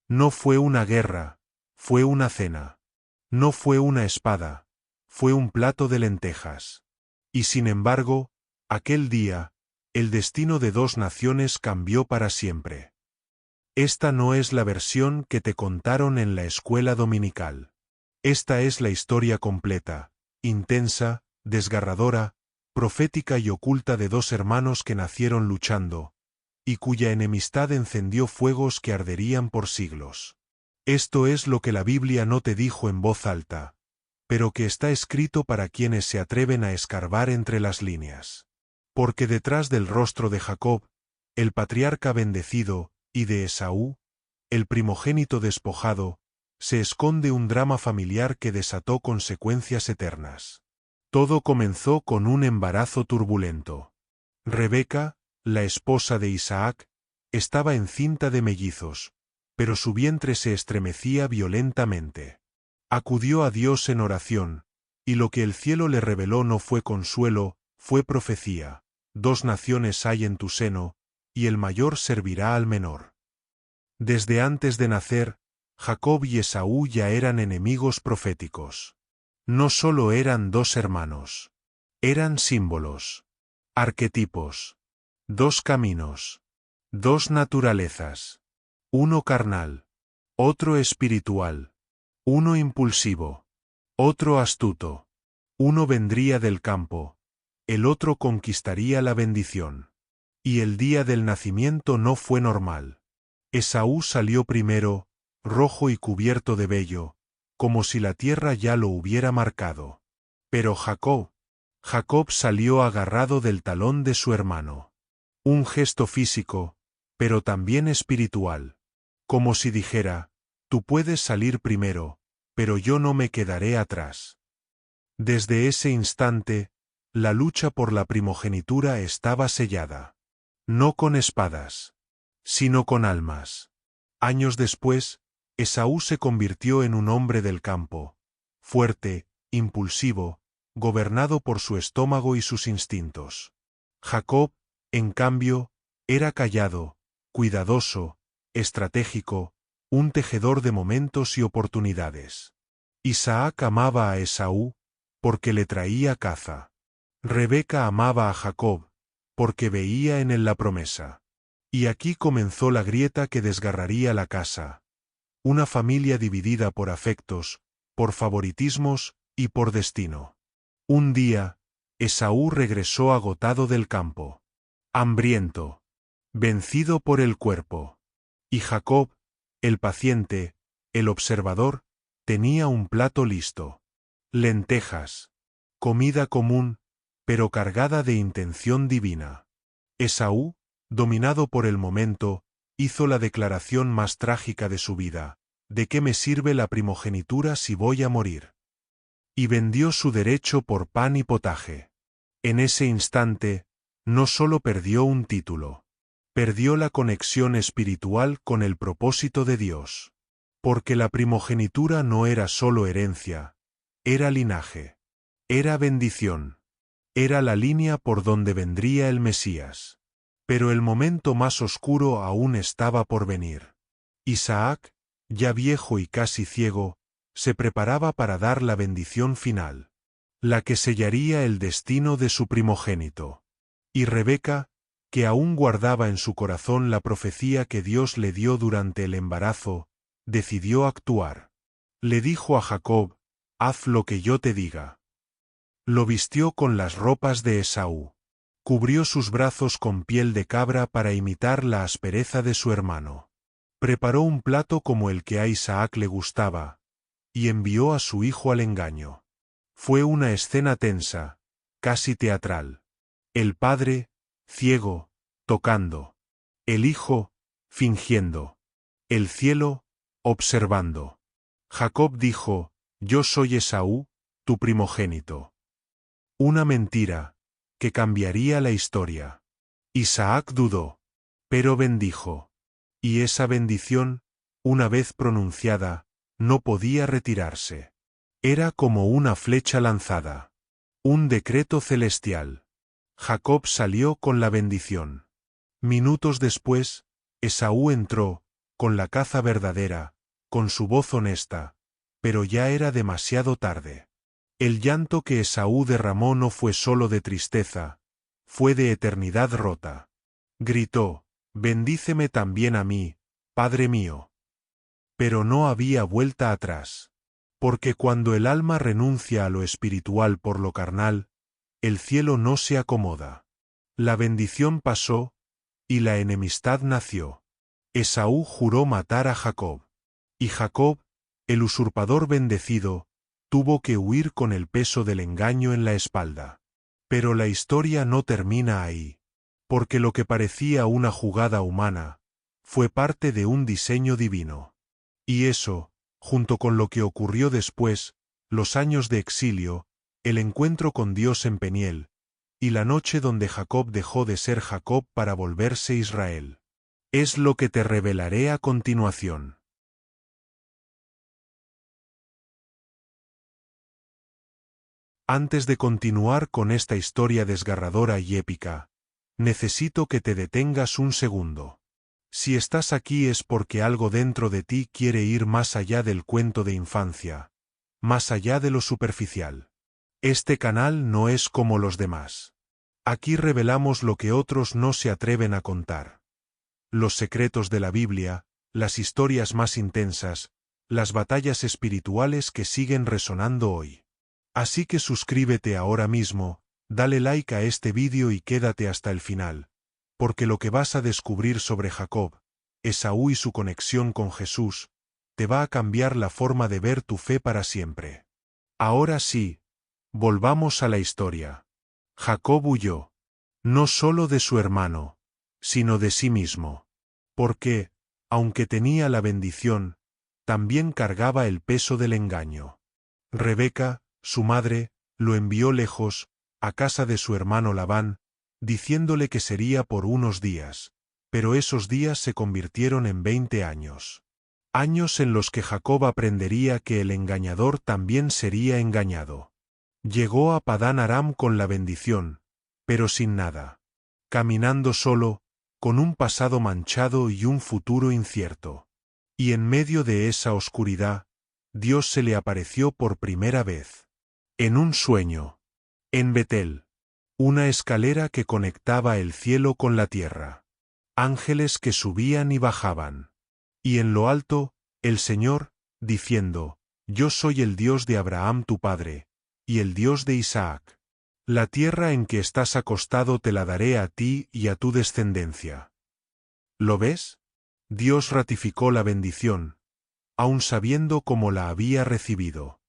No fue una guerra, fue una cena. No fue una espada, fue un plato de lentejas. Y sin embargo, aquel día, el destino de dos naciones cambió para siempre. Esta no es la versión que te contaron en la escuela dominical. Esta es la historia completa, intensa, desgarradora, profética y oculta de dos hermanos que nacieron luchando, y cuya enemistad encendió fuegos que arderían por siglos. Esto es lo que la Biblia no te dijo en voz alta, pero que está escrito para quienes se atreven a escarbar entre las líneas. Porque detrás del rostro de Jacob, el patriarca bendecido, y de Esaú, el primogénito despojado, se esconde un drama familiar que desató consecuencias eternas. Todo comenzó con un embarazo turbulento. Rebeca, la esposa de Isaac, estaba encinta de mellizos, pero su vientre se estremecía violentamente. Acudió a Dios en oración, y lo que el cielo le reveló no fue consuelo, fue profecía. Dos naciones hay en tu seno, y el mayor servirá al menor. Desde antes de nacer, Jacob y Esaú ya eran enemigos proféticos. No solo eran dos hermanos. Eran símbolos. Arquetipos. Dos caminos. Dos naturalezas. Uno carnal. Otro espiritual. Uno impulsivo. Otro astuto. Uno vendría del campo. El otro conquistaría la bendición. Y el día del nacimiento no fue normal. Esaú salió primero, rojo y cubierto de vello, como si la tierra ya lo hubiera marcado. Pero Jacob salió agarrado del talón de su hermano. Un gesto físico, pero también espiritual. Como si dijera, tú puedes salir primero, pero yo no me quedaré atrás. Desde ese instante, la lucha por la primogenitura estaba sellada. No con espadas, sino con almas. Años después, Esaú se convirtió en un hombre del campo, fuerte, impulsivo, gobernado por su estómago y sus instintos. Jacob, en cambio, era callado, cuidadoso, estratégico, un tejedor de momentos y oportunidades. Isaac amaba a Esaú, porque le traía caza. Rebeca amaba a Jacob, porque veía en él la promesa. Y aquí comenzó la grieta que desgarraría la casa. Una familia dividida por afectos, por favoritismos y por destino. Un día, Esaú regresó agotado del campo. Hambriento. Vencido por el cuerpo. Y Jacob, el paciente, el observador, tenía un plato listo. Lentejas. Comida común, pero cargada de intención divina. Esaú, dominado por el momento, hizo la declaración más trágica de su vida: ¿de qué me sirve la primogenitura si voy a morir? Y vendió su derecho por pan y potaje. En ese instante, no solo perdió un título, perdió la conexión espiritual con el propósito de Dios. Porque la primogenitura no era solo herencia, era linaje, era bendición, era la línea por donde vendría el Mesías. Pero el momento más oscuro aún estaba por venir. Isaac, ya viejo y casi ciego, se preparaba para dar la bendición final, la que sellaría el destino de su primogénito. Y Rebeca, que aún guardaba en su corazón la profecía que Dios le dio durante el embarazo, decidió actuar. Le dijo a Jacob, haz lo que yo te diga. Lo vistió con las ropas de Esaú. Cubrió sus brazos con piel de cabra para imitar la aspereza de su hermano. Preparó un plato como el que a Isaac le gustaba, y envió a su hijo al engaño. Fue una escena tensa, casi teatral. El padre, ciego, tocando. El hijo, fingiendo. El cielo, observando. Jacob dijo, yo soy Esaú, tu primogénito. Una mentira, que cambiaría la historia. Isaac dudó, pero bendijo. Y esa bendición, una vez pronunciada, no podía retirarse. Era como una flecha lanzada. Un decreto celestial. Jacob salió con la bendición. Minutos después, Esaú entró, con la caza verdadera, con su voz honesta, pero ya era demasiado tarde. El llanto que Esaú derramó no fue solo de tristeza, fue de eternidad rota. Gritó: «Bendíceme también a mí, Padre mío». Pero no había vuelta atrás. Porque cuando el alma renuncia a lo espiritual por lo carnal, el cielo no se acomoda. La bendición pasó, y la enemistad nació. Esaú juró matar a Jacob. Y Jacob, el usurpador bendecido, tuvo que huir con el peso del engaño en la espalda. Pero la historia no termina ahí. Porque lo que parecía una jugada humana, fue parte de un diseño divino. Y eso, junto con lo que ocurrió después, los años de exilio, el encuentro con Dios en Peniel, y la noche donde Jacob dejó de ser Jacob para volverse Israel, es lo que te revelaré a continuación. Antes de continuar con esta historia desgarradora y épica, necesito que te detengas un segundo. Si estás aquí es porque algo dentro de ti quiere ir más allá del cuento de infancia, más allá de lo superficial. Este canal no es como los demás. Aquí revelamos lo que otros no se atreven a contar. Los secretos de la Biblia, las historias más intensas, las batallas espirituales que siguen resonando hoy. Así que suscríbete ahora mismo, dale like a este vídeo y quédate hasta el final, porque lo que vas a descubrir sobre Jacob, Esaú y su conexión con Jesús, te va a cambiar la forma de ver tu fe para siempre. Ahora sí, volvamos a la historia. Jacob huyó, no solo de su hermano, sino de sí mismo. Porque, aunque tenía la bendición, también cargaba el peso del engaño. Rebeca, su madre, lo envió lejos, a casa de su hermano Labán, diciéndole que sería por unos días, pero esos días se convirtieron en 20 años. Años en los que Jacob aprendería que el engañador también sería engañado. Llegó a Padán Aram con la bendición, pero sin nada. Caminando solo, con un pasado manchado y un futuro incierto. Y en medio de esa oscuridad, Dios se le apareció por primera vez. En un sueño. En Betel. Una escalera que conectaba el cielo con la tierra. Ángeles que subían y bajaban. Y en lo alto, el Señor, diciendo: «Yo soy el Dios de Abraham tu padre, y el Dios de Isaac. La tierra en que estás acostado te la daré a ti y a tu descendencia». ¿Lo ves? Dios ratificó la bendición, aun sabiendo cómo la había recibido.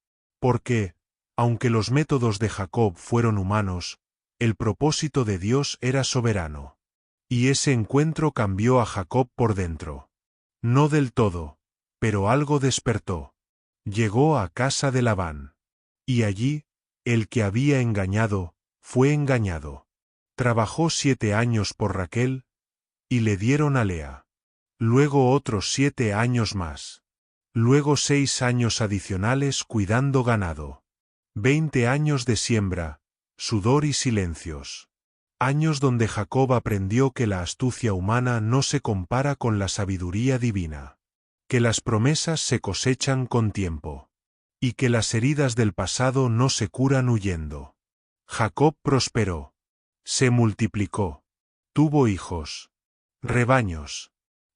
Porque, aunque los métodos de Jacob fueron humanos, el propósito de Dios era soberano. Y ese encuentro cambió a Jacob por dentro. No del todo, pero algo despertó. Llegó a casa de Labán. Y allí, el que había engañado, fue engañado. Trabajó 7 años por Raquel, y le dieron a Lea. Luego otros 7 años más. Luego 6 años adicionales cuidando ganado. 20 años de siembra, sudor y silencios. Años donde Jacob aprendió que la astucia humana no se compara con la sabiduría divina. Que las promesas se cosechan con tiempo. Y que las heridas del pasado no se curan huyendo. Jacob prosperó. Se multiplicó. Tuvo hijos. Rebaños.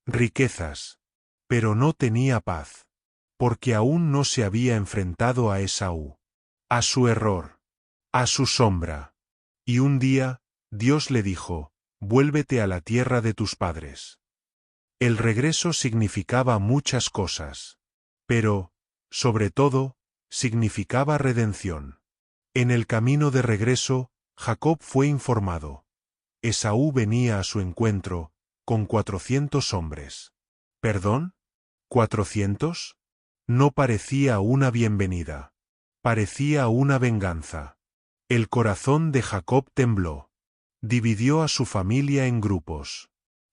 Riquezas. Pero no tenía paz. Porque aún no se había enfrentado a Esaú. A su error. A su sombra. Y un día, Dios le dijo: «Vuélvete a la tierra de tus padres». El regreso significaba muchas cosas. Pero, sobre todo, significaba redención. En el camino de regreso, Jacob fue informado. Esaú venía a su encuentro, con 400 hombres. ¿Perdón? ¿400? No parecía una bienvenida. Parecía una venganza. El corazón de Jacob tembló. Dividió a su familia en grupos.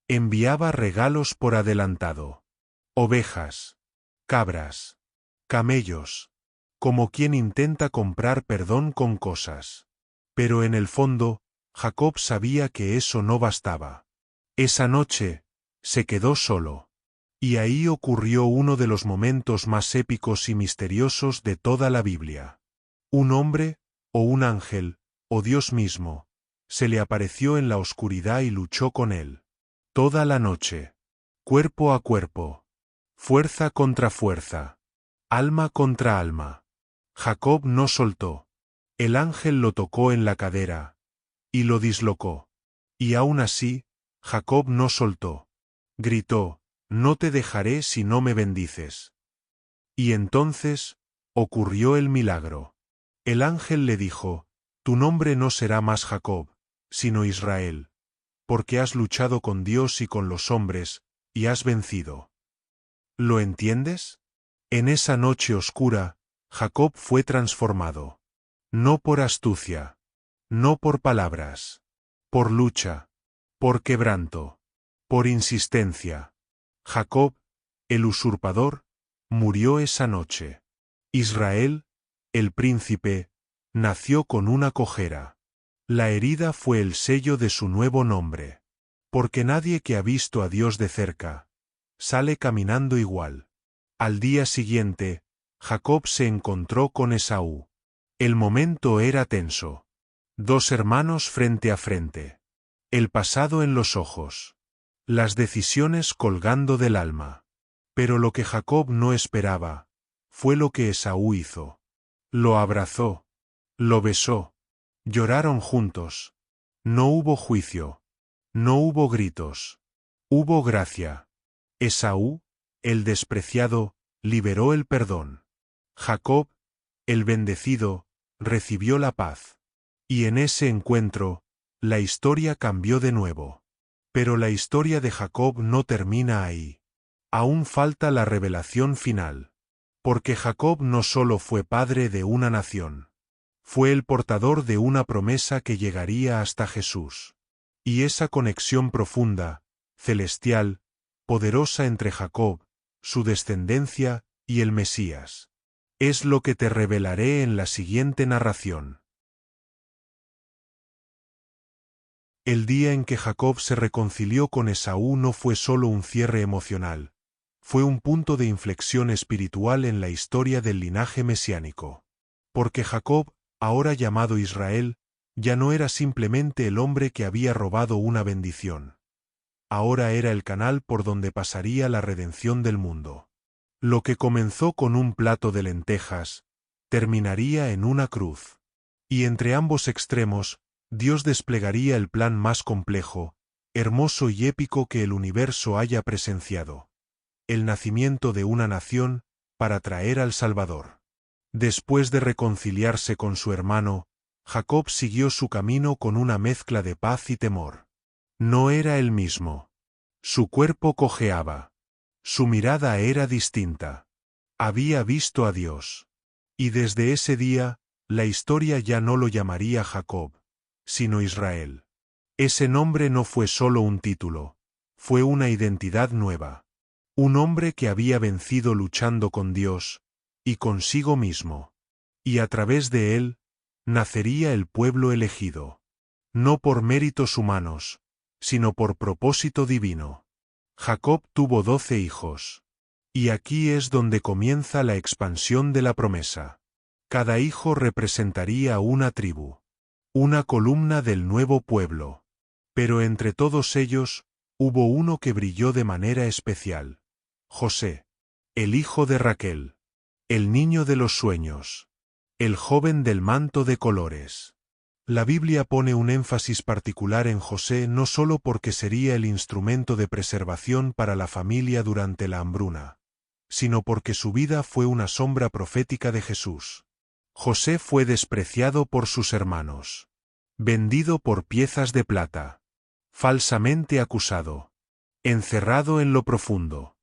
Enviaba regalos por adelantado. Ovejas. Cabras. Camellos. Como quien intenta comprar perdón con cosas. Pero en el fondo, Jacob sabía que eso no bastaba. Esa noche, se quedó solo. Y ahí ocurrió uno de los momentos más épicos y misteriosos de toda la Biblia. Un hombre, o un ángel, o Dios mismo, se le apareció en la oscuridad y luchó con él. Toda la noche. Cuerpo a cuerpo. Fuerza contra fuerza. Alma contra alma. Jacob no soltó. El ángel lo tocó en la cadera. Y lo dislocó. Y aún así, Jacob no soltó. Gritó, no te dejaré si no me bendices. Y entonces, ocurrió el milagro. El ángel le dijo, tu nombre no será más Jacob, sino Israel, porque has luchado con Dios y con los hombres, y has vencido. ¿Lo entiendes? En esa noche oscura, Jacob fue transformado. No por astucia. No por palabras. Por lucha. Por quebranto. Por insistencia. Jacob, el usurpador, murió esa noche. Israel, el príncipe, nació con una cojera. La herida fue el sello de su nuevo nombre. Porque nadie que ha visto a Dios de cerca sale caminando igual. Al día siguiente, Jacob se encontró con Esaú. El momento era tenso. Dos hermanos frente a frente. El pasado en los ojos. Las decisiones colgando del alma. Pero lo que Jacob no esperaba fue lo que Esaú hizo. Lo abrazó. Lo besó. Lloraron juntos. No hubo juicio. No hubo gritos. Hubo gracia. Esaú, el despreciado, liberó el perdón. Jacob, el bendecido, recibió la paz. Y en ese encuentro, la historia cambió de nuevo. Pero la historia de Jacob no termina ahí. Aún falta la revelación final. Porque Jacob no solo fue padre de una nación. Fue el portador de una promesa que llegaría hasta Jesús. Y esa conexión profunda, celestial, poderosa entre Jacob, su descendencia, y el Mesías. Es lo que te revelaré en la siguiente narración. El día en que Jacob se reconcilió con Esaú no fue solo un cierre emocional, fue un punto de inflexión espiritual en la historia del linaje mesiánico. Porque Jacob, ahora llamado Israel, ya no era simplemente el hombre que había robado una bendición. Ahora era el canal por donde pasaría la redención del mundo. Lo que comenzó con un plato de lentejas, terminaría en una cruz. Y entre ambos extremos, Dios desplegaría el plan más complejo, hermoso y épico que el universo haya presenciado. El nacimiento de una nación, para traer al Salvador. Después de reconciliarse con su hermano, Jacob siguió su camino con una mezcla de paz y temor. No era el mismo. Su cuerpo cojeaba. Su mirada era distinta. Había visto a Dios. Y desde ese día, la historia ya no lo llamaría Jacob, sino Israel. Ese nombre no fue solo un título, fue una identidad nueva. Un hombre que había vencido luchando con Dios, y consigo mismo. Y a través de él, nacería el pueblo elegido. No por méritos humanos, sino por propósito divino. Jacob tuvo 12 hijos. Y aquí es donde comienza la expansión de la promesa. Cada hijo representaría una tribu. Una columna del nuevo pueblo. Pero entre todos ellos, hubo uno que brilló de manera especial. José. El hijo de Raquel. El niño de los sueños. El joven del manto de colores. La Biblia pone un énfasis particular en José no solo porque sería el instrumento de preservación para la familia durante la hambruna, sino porque su vida fue una sombra profética de Jesús. José fue despreciado por sus hermanos. Vendido por piezas de plata. Falsamente acusado. Encerrado en lo profundo.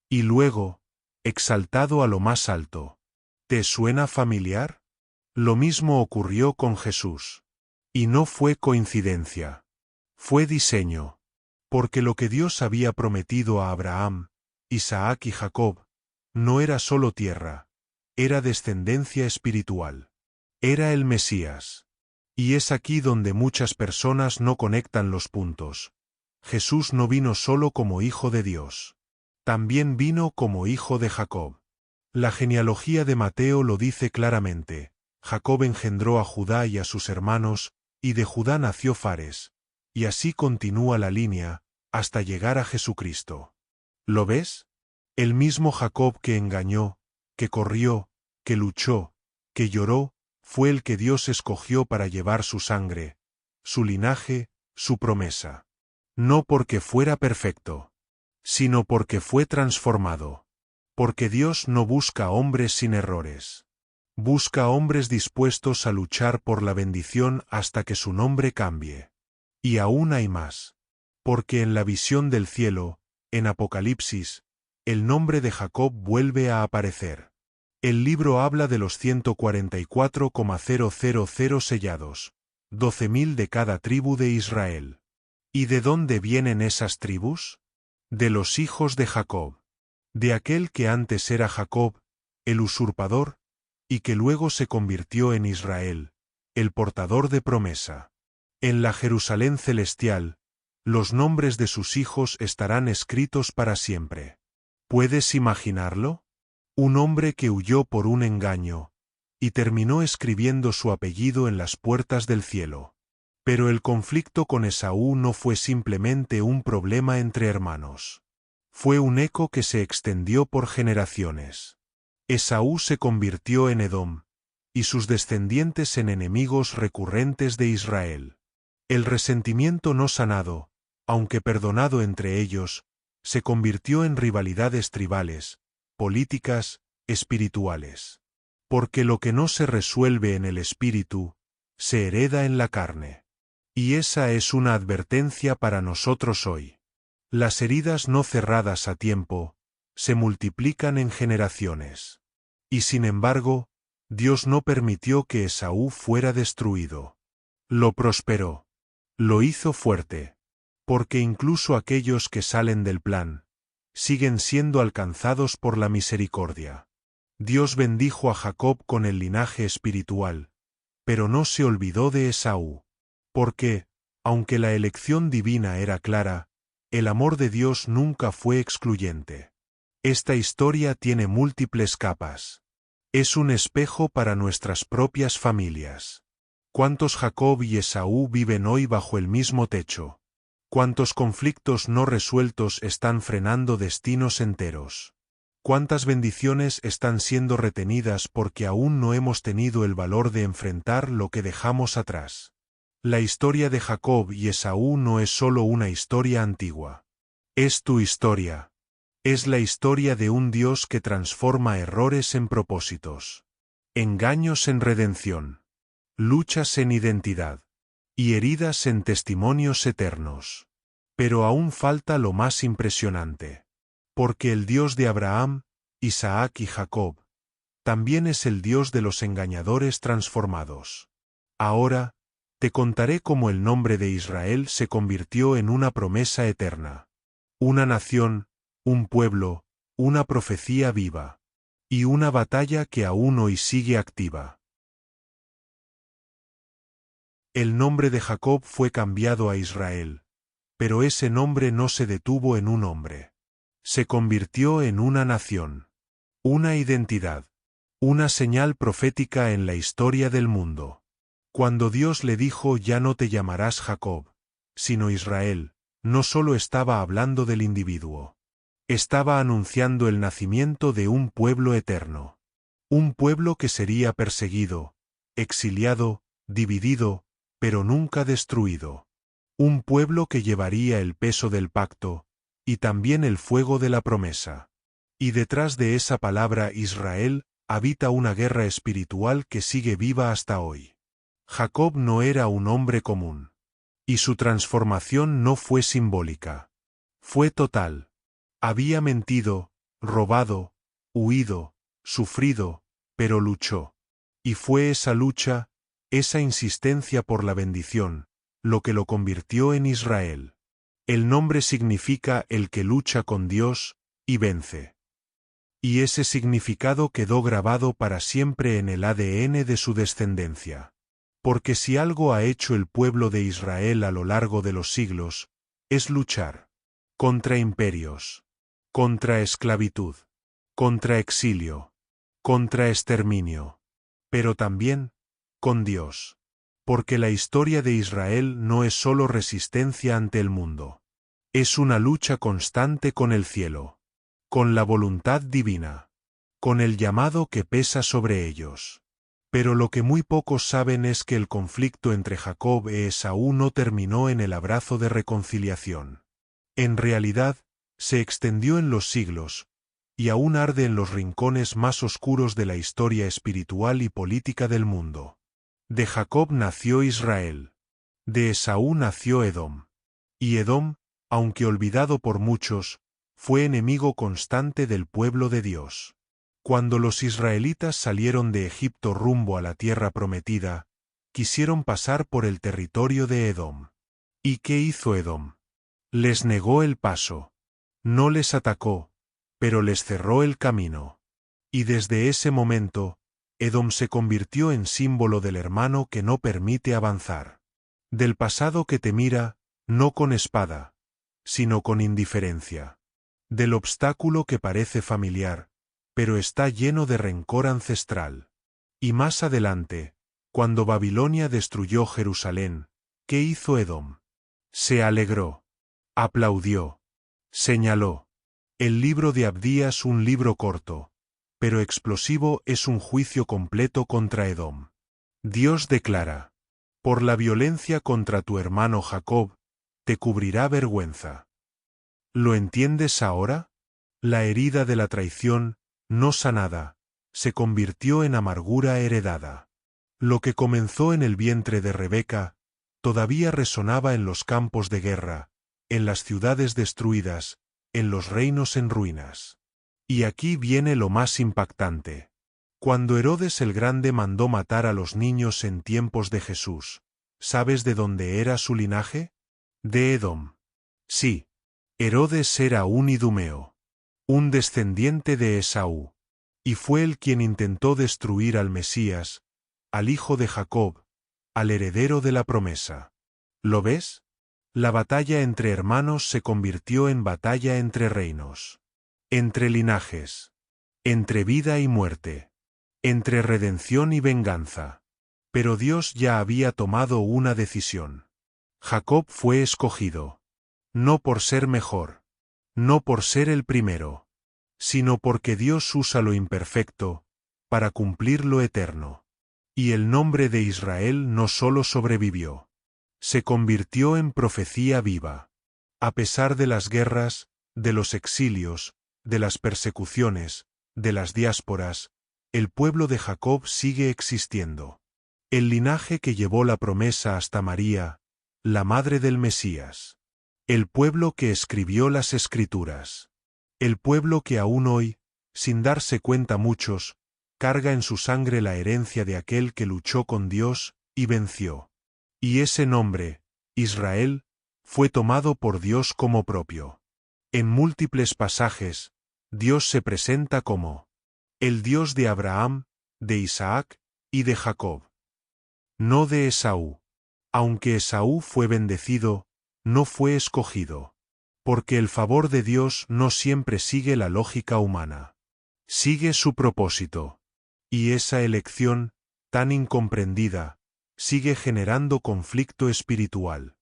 Y luego, exaltado a lo más alto. ¿Te suena familiar? Lo mismo ocurrió con Jesús. Y no fue coincidencia. Fue diseño. Porque lo que Dios había prometido a Abraham, Isaac y Jacob, no era solo tierra, era descendencia espiritual. Era el Mesías. Y es aquí donde muchas personas no conectan los puntos. Jesús no vino solo como Hijo de Dios. También vino como hijo de Jacob. La genealogía de Mateo lo dice claramente. Jacob engendró a Judá y a sus hermanos, y de Judá nació Fares. Y así continúa la línea, hasta llegar a Jesucristo. ¿Lo ves? El mismo Jacob que engañó, que corrió, que luchó, que lloró, fue el que Dios escogió para llevar su sangre, su linaje, su promesa. No porque fuera perfecto, sino porque fue transformado. Porque Dios no busca hombres sin errores. Busca hombres dispuestos a luchar por la bendición hasta que su nombre cambie. Y aún hay más. Porque en la visión del cielo, en Apocalipsis, el nombre de Jacob vuelve a aparecer. El libro habla de los 144,000 sellados, 12.000 de cada tribu de Israel. ¿Y de dónde vienen esas tribus? De los hijos de Jacob. De aquel que antes era Jacob, el usurpador, y que luego se convirtió en Israel, el portador de promesa. En la Jerusalén celestial, los nombres de sus hijos estarán escritos para siempre. ¿Puedes imaginarlo? Un hombre que huyó por un engaño, y terminó escribiendo su apellido en las puertas del cielo. Pero el conflicto con Esaú no fue simplemente un problema entre hermanos. Fue un eco que se extendió por generaciones. Esaú se convirtió en Edom, y sus descendientes en enemigos recurrentes de Israel. El resentimiento no sanado, aunque perdonado entre ellos, se convirtió en rivalidades tribales, políticas, espirituales. Porque lo que no se resuelve en el espíritu, se hereda en la carne. Y esa es una advertencia para nosotros hoy. Las heridas no cerradas a tiempo, se multiplican en generaciones. Y sin embargo, Dios no permitió que Esaú fuera destruido. Lo prosperó. Lo hizo fuerte. Porque incluso aquellos que salen del plan, siguen siendo alcanzados por la misericordia. Dios bendijo a Jacob con el linaje espiritual, pero no se olvidó de Esaú. Porque, aunque la elección divina era clara, el amor de Dios nunca fue excluyente. Esta historia tiene múltiples capas. Es un espejo para nuestras propias familias. ¿Cuántos Jacob y Esaú viven hoy bajo el mismo techo? ¿Cuántos conflictos no resueltos están frenando destinos enteros? ¿Cuántas bendiciones están siendo retenidas porque aún no hemos tenido el valor de enfrentar lo que dejamos atrás? La historia de Jacob y Esaú no es solo una historia antigua. Es tu historia. Es la historia de un Dios que transforma errores en propósitos, engaños en redención, luchas en identidad, y heridas en testimonios eternos. Pero aún falta lo más impresionante. Porque el Dios de Abraham, Isaac y Jacob, también es el Dios de los engañadores transformados. Ahora, te contaré cómo el nombre de Israel se convirtió en una promesa eterna. Una nación, un pueblo, una profecía viva. Y una batalla que aún hoy sigue activa. El nombre de Jacob fue cambiado a Israel, pero ese nombre no se detuvo en un hombre. Se convirtió en una nación. Una identidad. Una señal profética en la historia del mundo. Cuando Dios le dijo ya no te llamarás Jacob, sino Israel, no solo estaba hablando del individuo. Estaba anunciando el nacimiento de un pueblo eterno. Un pueblo que sería perseguido, exiliado, dividido, pero nunca destruido. Un pueblo que llevaría el peso del pacto, y también el fuego de la promesa. Y detrás de esa palabra Israel, habita una guerra espiritual que sigue viva hasta hoy. Jacob no era un hombre común. Y su transformación no fue simbólica. Fue total. Había mentido, robado, huido, sufrido, pero luchó. Y fue esa lucha, esa insistencia por la bendición, lo que lo convirtió en Israel. El nombre significa el que lucha con Dios, y vence. Y ese significado quedó grabado para siempre en el ADN de su descendencia. Porque si algo ha hecho el pueblo de Israel a lo largo de los siglos, es luchar. Contra imperios. contra esclavitud, contra exilio, contra exterminio. Pero también, con Dios. Porque la historia de Israel no es solo resistencia ante el mundo. Es una lucha constante con el cielo. Con la voluntad divina. Con el llamado que pesa sobre ellos. Pero lo que muy pocos saben es que el conflicto entre Jacob e Esaú no terminó en el abrazo de reconciliación. En realidad, se extendió en los siglos, y aún arde en los rincones más oscuros de la historia espiritual y política del mundo. De Jacob nació Israel. De Esaú nació Edom. Y Edom, aunque olvidado por muchos, fue enemigo constante del pueblo de Dios. Cuando los israelitas salieron de Egipto rumbo a la tierra prometida, quisieron pasar por el territorio de Edom. ¿Y qué hizo Edom? Les negó el paso. No les atacó, pero les cerró el camino. Y desde ese momento, Edom se convirtió en símbolo del hermano que no permite avanzar. Del pasado que te mira, no con espada, sino con indiferencia. Del obstáculo que parece familiar, pero está lleno de rencor ancestral. Y más adelante, cuando Babilonia destruyó Jerusalén, ¿qué hizo Edom? Se alegró. Aplaudió. Señaló. El libro de Abdías, un libro corto, pero explosivo, es un juicio completo contra Edom. Dios declara: por la violencia contra tu hermano Jacob, te cubrirá vergüenza. ¿Lo entiendes ahora? La herida de la traición, no sanada, se convirtió en amargura heredada. Lo que comenzó en el vientre de Rebeca, todavía resonaba en los campos de guerra, en las ciudades destruidas, en los reinos en ruinas. Y aquí viene lo más impactante. Cuando Herodes el Grande mandó matar a los niños en tiempos de Jesús, ¿sabes de dónde era su linaje? De Edom. Sí. Herodes era un idumeo, un descendiente de Esaú, y fue él quien intentó destruir al Mesías, al hijo de Jacob, al heredero de la promesa. ¿Lo ves? La batalla entre hermanos se convirtió en batalla entre reinos, entre linajes, entre vida y muerte, entre redención y venganza. Pero Dios ya había tomado una decisión. Jacob fue escogido, no por ser mejor, no por ser el primero, sino porque Dios usa lo imperfecto para cumplir lo eterno. Y el nombre de Israel no solo sobrevivió, se convirtió en profecía viva. A pesar de las guerras, de los exilios, de las persecuciones, de las diásporas, el pueblo de Jacob sigue existiendo. El linaje que llevó la promesa hasta María, la madre del Mesías. El pueblo que escribió las Escrituras. El pueblo que aún hoy, sin darse cuenta muchos, carga en su sangre la herencia de aquel que luchó con Dios y venció. Y ese nombre, Israel, fue tomado por Dios como propio. En múltiples pasajes, Dios se presenta como el Dios de Abraham, de Isaac y de Jacob. No de Esaú. Aunque Esaú fue bendecido, no fue escogido. Porque el favor de Dios no siempre sigue la lógica humana. Sigue su propósito. Y esa elección, tan incomprendida, sigue generando conflicto espiritual.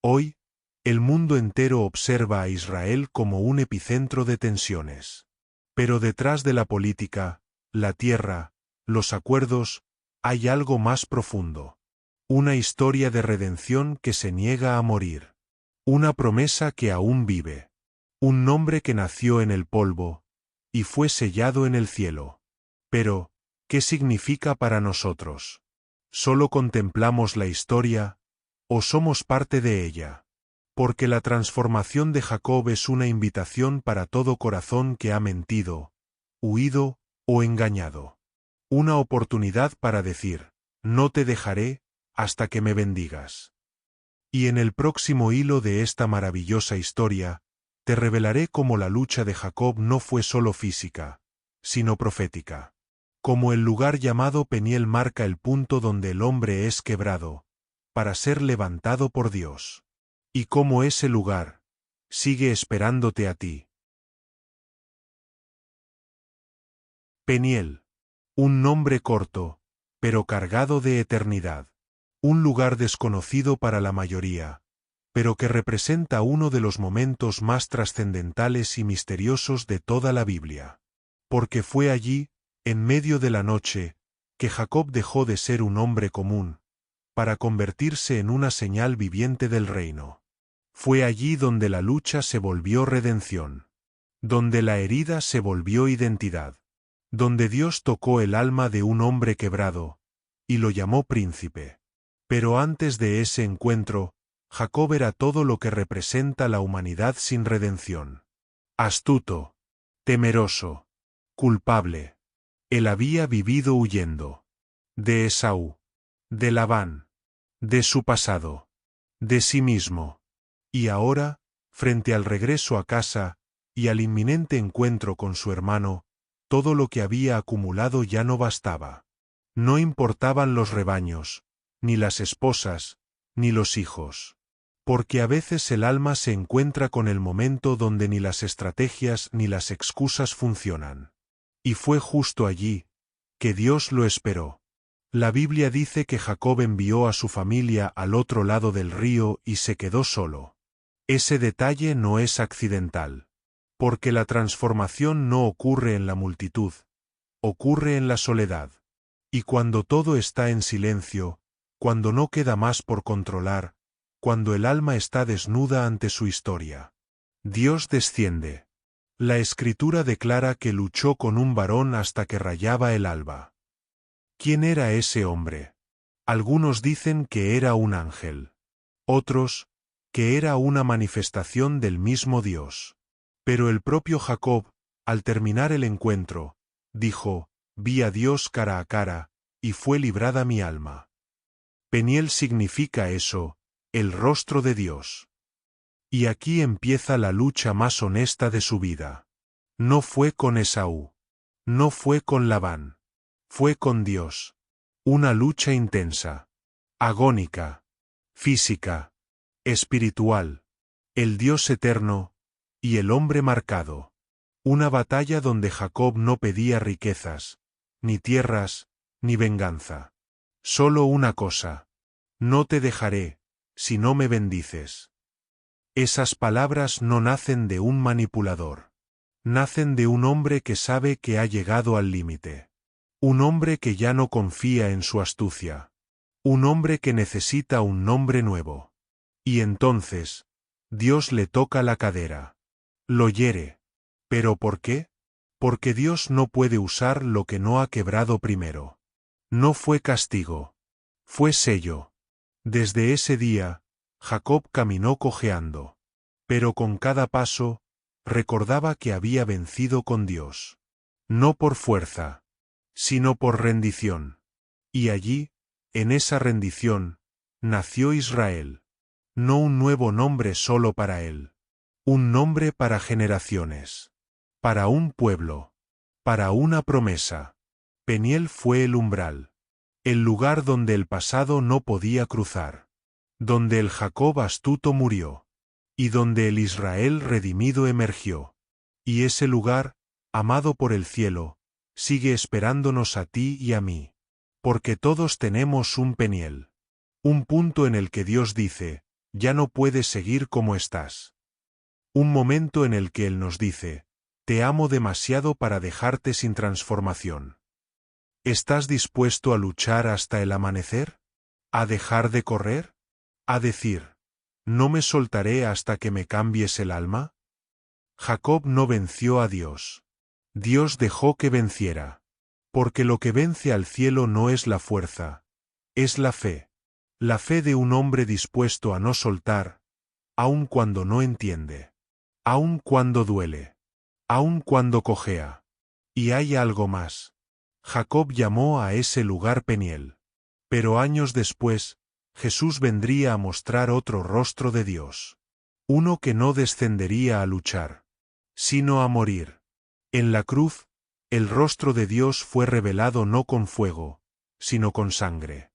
Hoy, el mundo entero observa a Israel como un epicentro de tensiones. Pero detrás de la política, la tierra, los acuerdos, hay algo más profundo. Una historia de redención que se niega a morir. Una promesa que aún vive. Un nombre que nació en el polvo, y fue sellado en el cielo. Pero, ¿qué significa para nosotros? ¿Solo contemplamos la historia, o somos parte de ella? Porque la transformación de Jacob es una invitación para todo corazón que ha mentido, huido o engañado. Una oportunidad para decir: no te dejaré hasta que me bendigas. Y en el próximo hilo de esta maravillosa historia, te revelaré cómo la lucha de Jacob no fue solo física, sino profética. Como el lugar llamado Peniel marca el punto donde el hombre es quebrado, para ser levantado por Dios. Y cómo ese lugar sigue esperándote a ti. Peniel. Un nombre corto, pero cargado de eternidad. Un lugar desconocido para la mayoría, pero que representa uno de los momentos más trascendentales y misteriosos de toda la Biblia. Porque fue allí, en medio de la noche, que Jacob dejó de ser un hombre común, para convertirse en una señal viviente del reino. Fue allí donde la lucha se volvió redención, donde la herida se volvió identidad, donde Dios tocó el alma de un hombre quebrado, y lo llamó príncipe. Pero antes de ese encuentro, Jacob era todo lo que representa la humanidad sin redención. Astuto, temeroso, culpable. Él había vivido huyendo. De Esaú, de Labán, de su pasado, de sí mismo. Y ahora, frente al regreso a casa, y al inminente encuentro con su hermano, todo lo que había acumulado ya no bastaba. No importaban los rebaños, ni las esposas, ni los hijos. Porque a veces el alma se encuentra con el momento donde ni las estrategias ni las excusas funcionan. Y fue justo allí, que Dios lo esperó. La Biblia dice que Jacob envió a su familia al otro lado del río y se quedó solo. Ese detalle no es accidental. Porque la transformación no ocurre en la multitud, ocurre en la soledad. Y cuando todo está en silencio, cuando no queda más por controlar, cuando el alma está desnuda ante su historia, Dios desciende. La Escritura declara que luchó con un varón hasta que rayaba el alba. ¿Quién era ese hombre? Algunos dicen que era un ángel. Otros, que era una manifestación del mismo Dios. Pero el propio Jacob, al terminar el encuentro, dijo, vi a Dios cara a cara, y fue librada mi alma. Peniel significa eso, el rostro de Dios. Y aquí empieza la lucha más honesta de su vida. No fue con Esaú. No fue con Labán. Fue con Dios. Una lucha intensa. Agónica. Física. Espiritual. El Dios eterno, y el hombre marcado. Una batalla donde Jacob no pedía riquezas, ni tierras, ni venganza. Solo una cosa. No te dejaré, si no me bendices. Esas palabras no nacen de un manipulador. Nacen de un hombre que sabe que ha llegado al límite. Un hombre que ya no confía en su astucia. Un hombre que necesita un nombre nuevo. Y entonces, Dios le toca la cadera. Lo hiere. ¿Pero por qué? Porque Dios no puede usar lo que no ha quebrado primero. No fue castigo. Fue sello. Desde ese día, Jacob caminó cojeando. Pero con cada paso, recordaba que había vencido con Dios. No por fuerza, sino por rendición. Y allí, en esa rendición, nació Israel. No un nuevo nombre solo para él. Un nombre para generaciones. Para un pueblo. Para una promesa. Peniel fue el umbral. El lugar donde el pasado no podía cruzar. Donde el Jacob astuto murió. Y donde el Israel redimido emergió. Y ese lugar, amado por el cielo, sigue esperándonos a ti y a mí. Porque todos tenemos un Peniel. Un punto en el que Dios dice, ya no puedes seguir como estás. Un momento en el que Él nos dice, te amo demasiado para dejarte sin transformación. ¿Estás dispuesto a luchar hasta el amanecer? ¿A dejar de correr? ¿A decir, no me soltaré hasta que me cambies el alma? Jacob no venció a Dios. Dios dejó que venciera. Porque lo que vence al cielo no es la fuerza, es la fe. La fe de un hombre dispuesto a no soltar, aun cuando no entiende. Aun cuando duele. Aun cuando cojea. Y hay algo más. Jacob llamó a ese lugar Peniel. Pero años después, Jesús vendría a mostrar otro rostro de Dios. Uno que no descendería a luchar, sino a morir. En la cruz, el rostro de Dios fue revelado no con fuego, sino con sangre.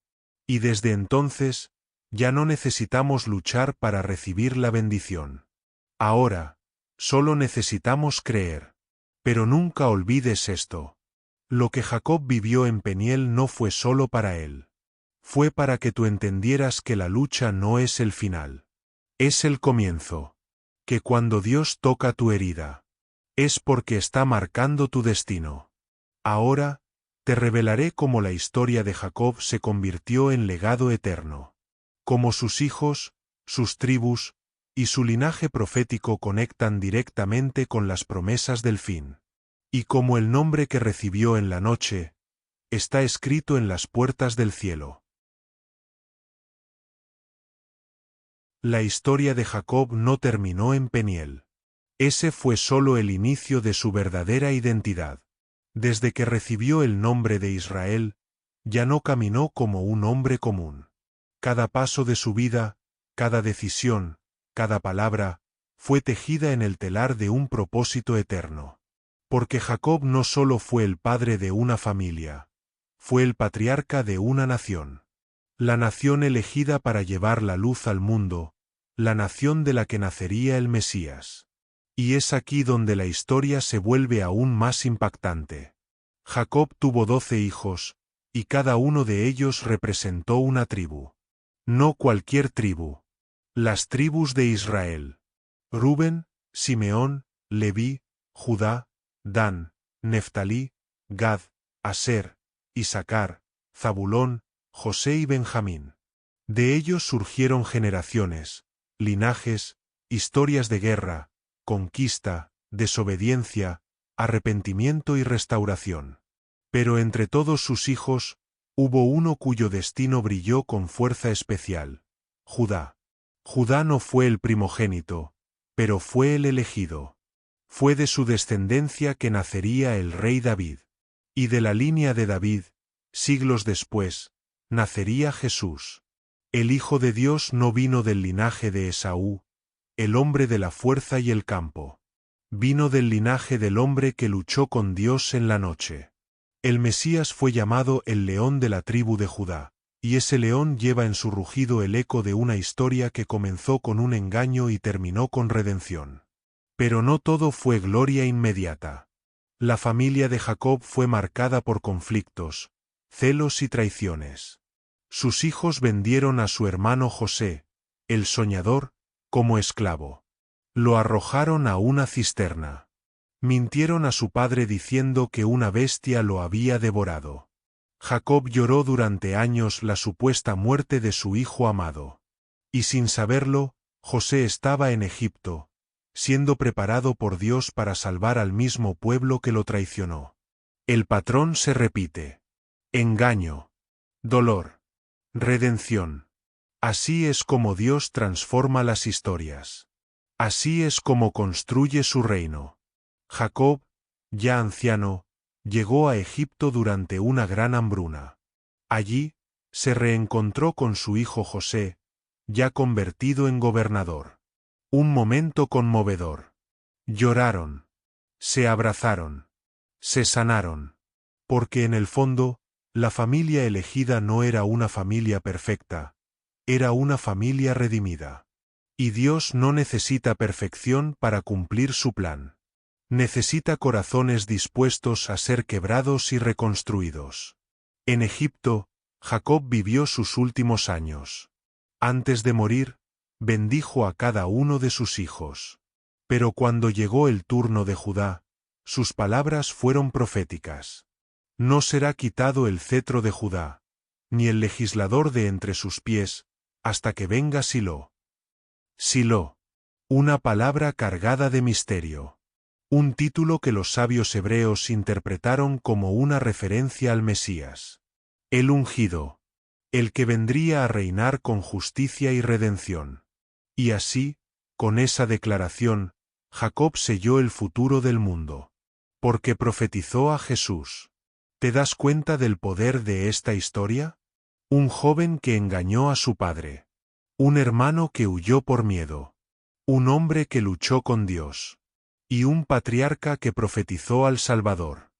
Y desde entonces, ya no necesitamos luchar para recibir la bendición. Ahora, solo necesitamos creer. Pero nunca olvides esto. Lo que Jacob vivió en Peniel no fue solo para él. Fue para que tú entendieras que la lucha no es el final. Es el comienzo. Que cuando Dios toca tu herida, es porque está marcando tu destino. Ahora, te revelaré cómo la historia de Jacob se convirtió en legado eterno. Cómo sus hijos, sus tribus y su linaje profético conectan directamente con las promesas del fin. Y cómo el nombre que recibió en la noche está escrito en las puertas del cielo. La historia de Jacob no terminó en Peniel. Ese fue solo el inicio de su verdadera identidad. Desde que recibió el nombre de Israel, ya no caminó como un hombre común. Cada paso de su vida, cada decisión, cada palabra, fue tejida en el telar de un propósito eterno. Porque Jacob no solo fue el padre de una familia, fue el patriarca de una nación. La nación elegida para llevar la luz al mundo, la nación de la que nacería el Mesías. Y es aquí donde la historia se vuelve aún más impactante. Jacob tuvo 12 hijos, y cada uno de ellos representó una tribu. No cualquier tribu. Las tribus de Israel. Rubén, Simeón, Leví, Judá, Dan, Neftalí, Gad, Aser, Isacar, Zabulón, José y Benjamín. De ellos surgieron generaciones, linajes, historias de guerra, conquista, desobediencia, arrepentimiento y restauración. Pero entre todos sus hijos, hubo uno cuyo destino brilló con fuerza especial: Judá. Judá no fue el primogénito, pero fue el elegido. Fue de su descendencia que nacería el rey David. Y de la línea de David, siglos después, nacería Jesús. El Hijo de Dios no vino del linaje de Esaú, el hombre de la fuerza y el campo. Vino del linaje del hombre que luchó con Dios en la noche. El Mesías fue llamado el león de la tribu de Judá, y ese león lleva en su rugido el eco de una historia que comenzó con un engaño y terminó con redención. Pero no todo fue gloria inmediata. La familia de Jacob fue marcada por conflictos, celos y traiciones. Sus hijos vendieron a su hermano José, el soñador, como esclavo. Lo arrojaron a una cisterna. Mintieron a su padre diciendo que una bestia lo había devorado. Jacob lloró durante años la supuesta muerte de su hijo amado. Y sin saberlo, José estaba en Egipto, siendo preparado por Dios para salvar al mismo pueblo que lo traicionó. El patrón se repite. Engaño. Dolor. Redención. Así es como Dios transforma las historias. Así es como construye su reino. Jacob, ya anciano, llegó a Egipto durante una gran hambruna. Allí, se reencontró con su hijo José, ya convertido en gobernador. Un momento conmovedor. Lloraron. Se abrazaron. Se sanaron. Porque en el fondo, la familia elegida no era una familia perfecta, era una familia redimida. Y Dios no necesita perfección para cumplir su plan. Necesita corazones dispuestos a ser quebrados y reconstruidos. En Egipto, Jacob vivió sus últimos años. Antes de morir, bendijo a cada uno de sus hijos. Pero cuando llegó el turno de Judá, sus palabras fueron proféticas. No será quitado el cetro de Judá, ni el legislador de entre sus pies, hasta que venga Silo. Silo. Una palabra cargada de misterio. Un título que los sabios hebreos interpretaron como una referencia al Mesías. El ungido. El que vendría a reinar con justicia y redención. Y así, con esa declaración, Jacob selló el futuro del mundo. Porque profetizó a Jesús. ¿Te das cuenta del poder de esta historia? Un joven que engañó a su padre. Un hermano que huyó por miedo. Un hombre que luchó con Dios. Y un patriarca que profetizó al Salvador.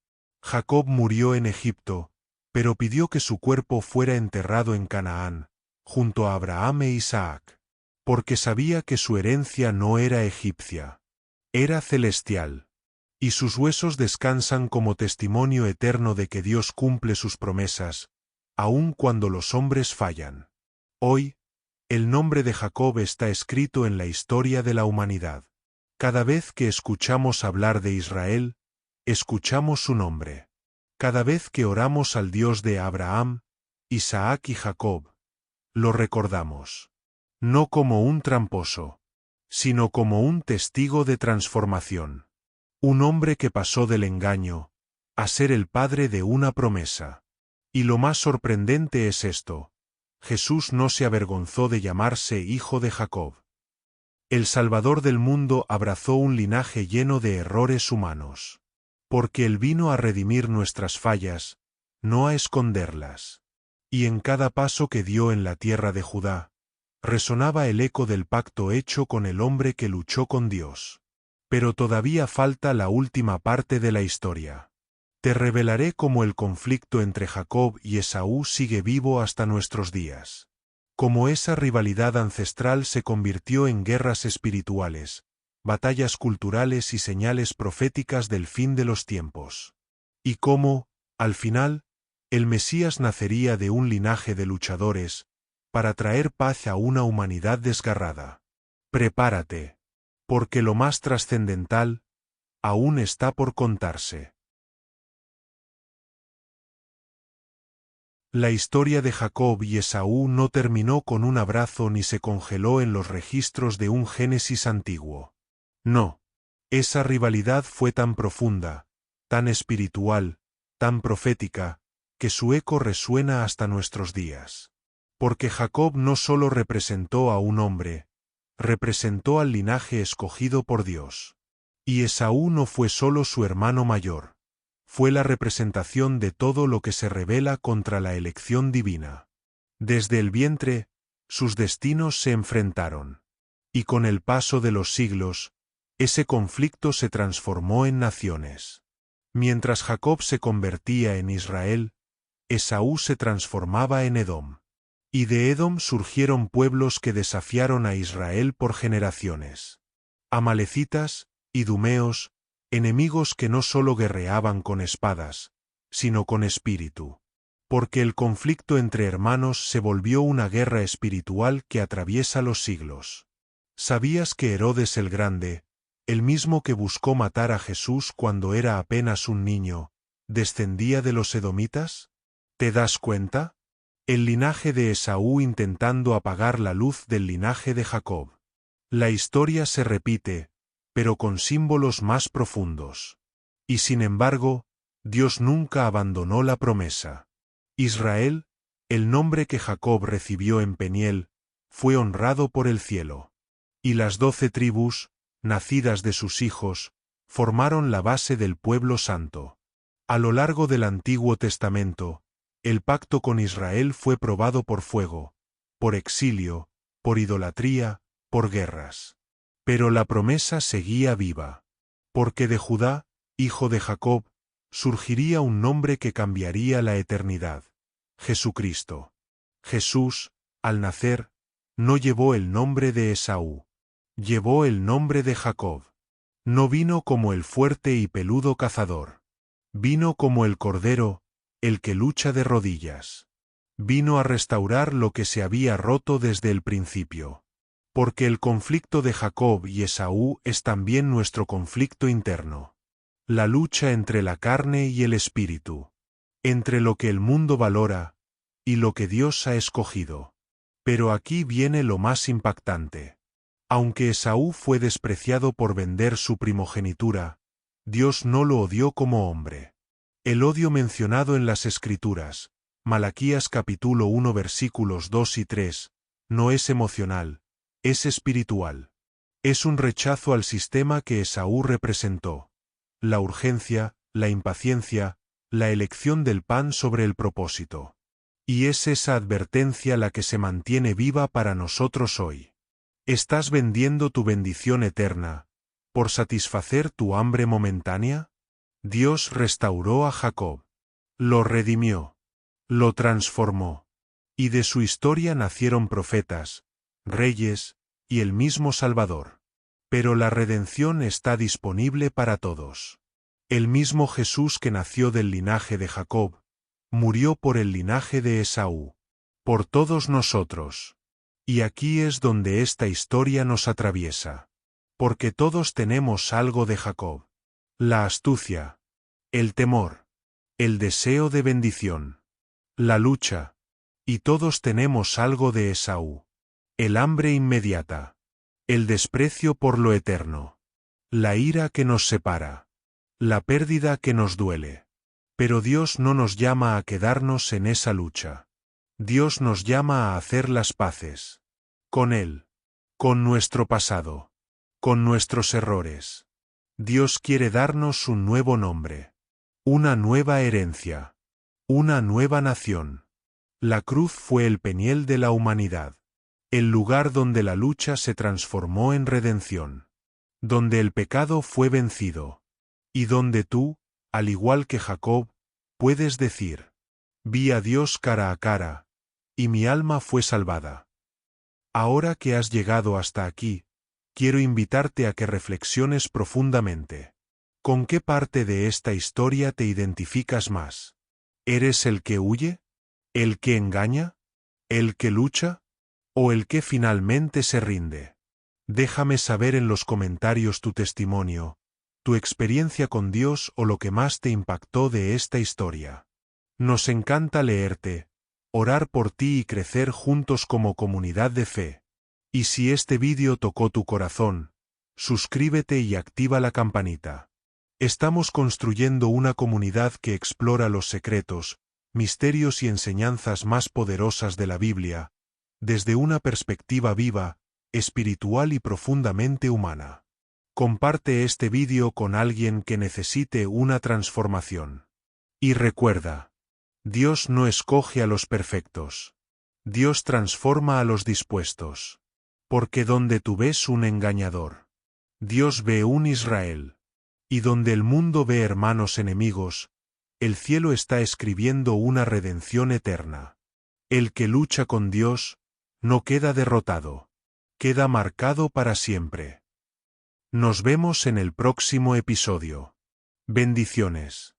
Jacob murió en Egipto, pero pidió que su cuerpo fuera enterrado en Canaán, junto a Abraham e Isaac. Porque sabía que su herencia no era egipcia. Era celestial. y sus huesos descansan como testimonio eterno de que Dios cumple sus promesas, aun cuando los hombres fallan. Hoy, el nombre de Jacob está escrito en la historia de la humanidad. Cada vez que escuchamos hablar de Israel, escuchamos su nombre. Cada vez que oramos al Dios de Abraham, Isaac y Jacob, lo recordamos. No como un tramposo, sino como un testigo de transformación. Un hombre que pasó del engaño a ser el padre de una promesa. Y lo más sorprendente es esto: Jesús no se avergonzó de llamarse hijo de Jacob. El Salvador del mundo abrazó un linaje lleno de errores humanos. Porque Él vino a redimir nuestras fallas, no a esconderlas. Y en cada paso que dio en la tierra de Judá, resonaba el eco del pacto hecho con el hombre que luchó con Dios. Pero todavía falta la última parte de la historia. Te revelaré cómo el conflicto entre Jacob y Esaú sigue vivo hasta nuestros días. Cómo esa rivalidad ancestral se convirtió en guerras espirituales, batallas culturales y señales proféticas del fin de los tiempos. Y cómo, al final, el Mesías nacería de un linaje de luchadores, para traer paz a una humanidad desgarrada. Prepárate, porque lo más trascendental aún está por contarse. La historia de Jacob y Esaú no terminó con un abrazo ni se congeló en los registros de un Génesis antiguo. No. Esa rivalidad fue tan profunda, tan espiritual, tan profética, que su eco resuena hasta nuestros días. Porque Jacob no solo representó a un hombre, representó al linaje escogido por Dios. Y Esaú no fue solo su hermano mayor. Fue la representación de todo lo que se rebela contra la elección divina. Desde el vientre, sus destinos se enfrentaron. Y con el paso de los siglos, ese conflicto se transformó en naciones. Mientras Jacob se convertía en Israel, Esaú se transformaba en Edom. Y de Edom surgieron pueblos que desafiaron a Israel por generaciones. Amalecitas, idumeos, enemigos que no solo guerreaban con espadas, sino con espíritu. Porque el conflicto entre hermanos se volvió una guerra espiritual que atraviesa los siglos. ¿Sabías que Herodes el Grande, el mismo que buscó matar a Jesús cuando era apenas un niño, descendía de los edomitas? ¿Te das cuenta? El linaje de Esaú intentando apagar la luz del linaje de Jacob. La historia se repite, pero con símbolos más profundos. Y sin embargo, Dios nunca abandonó la promesa. Israel, el nombre que Jacob recibió en Peniel, fue honrado por el cielo. Y las 12 tribus, nacidas de sus hijos, formaron la base del pueblo santo. A lo largo del Antiguo Testamento, el pacto con Israel fue probado por fuego, por exilio, por idolatría, por guerras. Pero la promesa seguía viva. Porque de Judá, hijo de Jacob, surgiría un nombre que cambiaría la eternidad: Jesucristo. Jesús, al nacer, no llevó el nombre de Esaú. Llevó el nombre de Jacob. No vino como el fuerte y peludo cazador. Vino como el cordero, el que lucha de rodillas. Vino a restaurar lo que se había roto desde el principio. Porque el conflicto de Jacob y Esaú es también nuestro conflicto interno. La lucha entre la carne y el espíritu. Entre lo que el mundo valora y lo que Dios ha escogido. Pero aquí viene lo más impactante. Aunque Esaú fue despreciado por vender su primogenitura, Dios no lo odió como hombre. El odio mencionado en las Escrituras, Malaquías capítulo 1 versículos 2 y 3, no es emocional, es espiritual. Es un rechazo al sistema que Esaú representó. La urgencia, la impaciencia, la elección del pan sobre el propósito. Y es esa advertencia la que se mantiene viva para nosotros hoy. ¿Estás vendiendo tu bendición eterna por satisfacer tu hambre momentánea? Dios restauró a Jacob. Lo redimió. Lo transformó. Y de su historia nacieron profetas, reyes, y el mismo Salvador. Pero la redención está disponible para todos. El mismo Jesús que nació del linaje de Jacob, murió por el linaje de Esaú, por todos nosotros. Y aquí es donde esta historia nos atraviesa. Porque todos tenemos algo de Jacob. La astucia, el temor, el deseo de bendición, la lucha, y todos tenemos algo de Esaú. El hambre inmediata, el desprecio por lo eterno, la ira que nos separa, la pérdida que nos duele. Pero Dios no nos llama a quedarnos en esa lucha. Dios nos llama a hacer las paces. Con Él. Con nuestro pasado. Con nuestros errores. Dios quiere darnos un nuevo nombre. Una nueva herencia. Una nueva nación. La cruz fue el peñel de la humanidad. El lugar donde la lucha se transformó en redención. Donde el pecado fue vencido. Y donde tú, al igual que Jacob, puedes decir: vi a Dios cara a cara, y mi alma fue salvada. Ahora que has llegado hasta aquí, quiero invitarte a que reflexiones profundamente. ¿Con qué parte de esta historia te identificas más? ¿Eres el que huye? ¿El que engaña? ¿El que lucha? ¿O el que finalmente se rinde? Déjame saber en los comentarios tu testimonio, tu experiencia con Dios o lo que más te impactó de esta historia. Nos encanta leerte, orar por ti y crecer juntos como comunidad de fe. Y si este vídeo tocó tu corazón, suscríbete y activa la campanita. Estamos construyendo una comunidad que explora los secretos, misterios y enseñanzas más poderosas de la Biblia, desde una perspectiva viva, espiritual y profundamente humana. Comparte este vídeo con alguien que necesite una transformación. Y recuerda, Dios no escoge a los perfectos. Dios transforma a los dispuestos. Porque donde tú ves un engañador, Dios ve un Israel. Y donde el mundo ve hermanos enemigos, el cielo está escribiendo una redención eterna. El que lucha con Dios, no queda derrotado. Queda marcado para siempre. Nos vemos en el próximo episodio. Bendiciones.